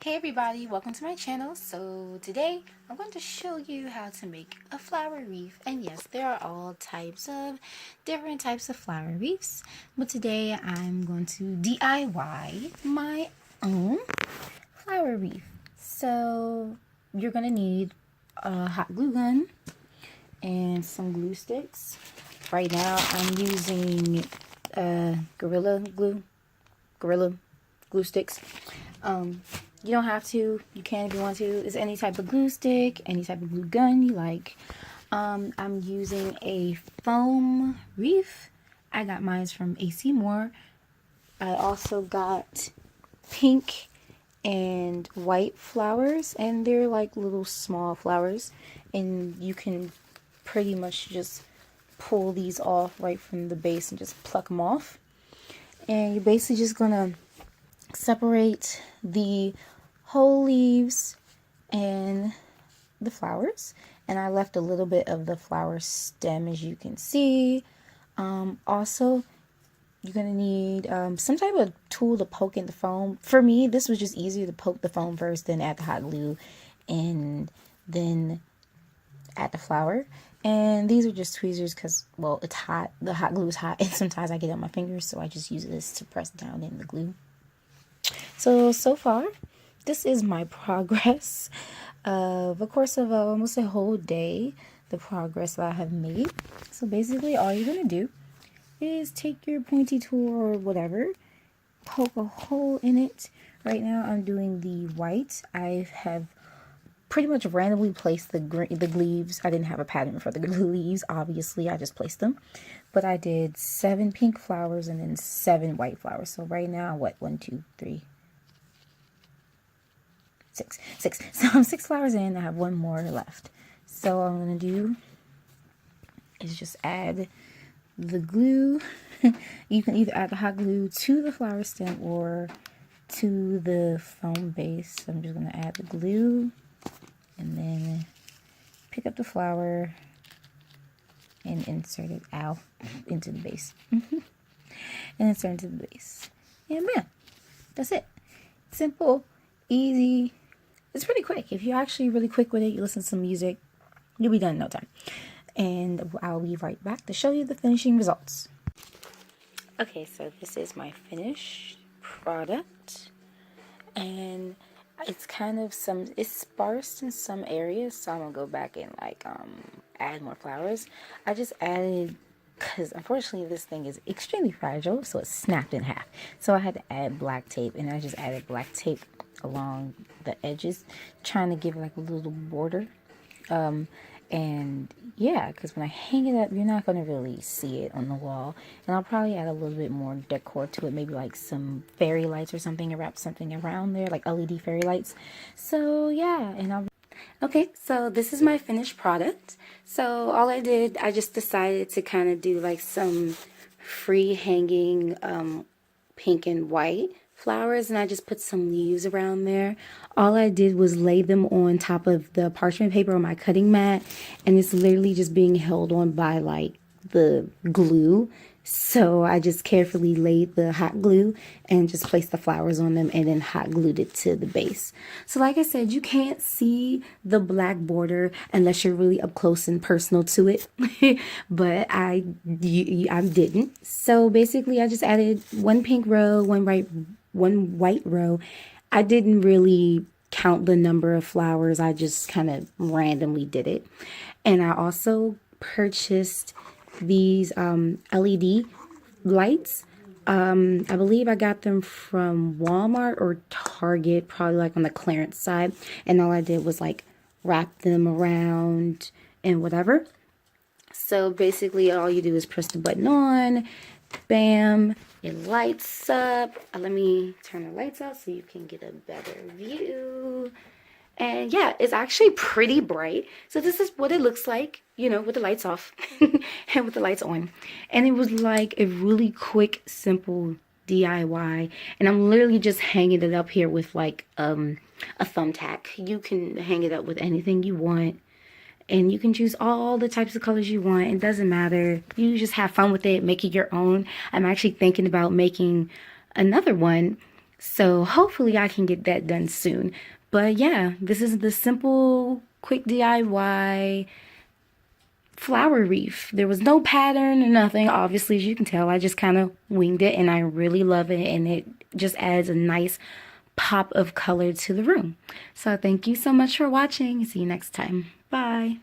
Hey everybody, welcome to my channel. So today I'm going to show you how to make a flower wreath. And yes, there are all types of different types of flower wreaths, but today I'm going to DIY my own flower wreath. So you're going to need a hot glue gun and some glue sticks. Right now I'm using Gorilla glue sticks. You don't have to. You can if you want to. It's any type of glue stick, any type of glue gun you like. I'm using a foam wreath. I got mine from AC Moore. I also got pink and white flowers, and they're like little small flowers, and you can pretty much just pull these off right from the base and just pluck them off. And you're basically just gonna separate the whole leaves and the flowers, and I left a little bit of the flower stem, as you can see. Also, you're gonna need some type of tool to poke in the foam. For me, this was just easier to poke the foam first, then add the hot glue, and then add the flower. And these are just tweezers because, well, it's hot. The hot glue is hot, and sometimes I get it on my fingers, so I just use this to press down in the glue. So far, this is my progress of a course of almost a whole day, the progress that I have made. So basically, all you're going to do is take your pointy tool or whatever, poke a hole in it. Right now, I'm doing the white. I have pretty much randomly placed the leaves. I didn't have a pattern for the leaves, obviously. I just placed them. But I did 7 pink flowers and then 7 white flowers. So right now, what? 1, 2, 3, 6. So I'm 6 flowers in. I have 1 more left. So what I'm going to do is just add the glue. You can either add the hot glue to the flower stem or to the foam base. So I'm just going to add the glue and then pick up the flower and insert it out into the base. And insert into the base. And man, that's it. Simple, easy. It's pretty quick. If you're actually really quick with it, you listen to some music, you'll be done in no time. And I'll be right back to show you the finishing results. Okay, so this is my finished product. And it's kind of it's sparse in some areas, so I'm gonna go back and like add more flowers. I just added, because unfortunately this thing is extremely fragile, so it snapped in half. So I had to add black tape, and I just added black tape along the edges, trying to give it like a little border. And yeah, because when I hang it up, you're not going to really see it on the wall. And I'll probably add a little bit more decor to it, maybe like some fairy lights or something, and wrap something around there, like LED fairy lights. So yeah, and okay, so this is my finished product. So all I did, I just decided to kind of do like some free hanging pink and white flowers, and I just put some leaves around there. All I did was lay them on top of the parchment paper on my cutting mat, and it's literally just being held on by like the glue. So I just carefully laid the hot glue and just placed the flowers on them and then hot glued it to the base. So like I said, you can't see the black border unless you're really up close and personal to it. But I didn't. So basically I just added 1 pink row, 1 white row. I didn't really count the number of flowers. I just kind of randomly did it. And I also purchased these LED lights. I believe I got them from Walmart or Target, probably like on the clearance side. And all I did was like wrap them around and whatever. So basically all you do is press the button on, bam, it lights up. Let me turn the lights out so you can get a better view. And yeah, it's actually pretty bright. So this is what it looks like, you know, with the lights off and with the lights on. And it was like a really quick, simple DIY. And I'm literally just hanging it up here with like a thumbtack. You can hang it up with anything you want. And you can choose all the types of colors you want. It doesn't matter. You just have fun with it. Make it your own. I'm actually thinking about making another one So hopefully I can get that done soon. But yeah, this is the simple, quick DIY flower wreath. There was no pattern or nothing. Obviously, as you can tell, I just kind of winged it and I really love it. And it just adds a nice pop of color to the room. So thank you so much for watching. See you next time. Bye.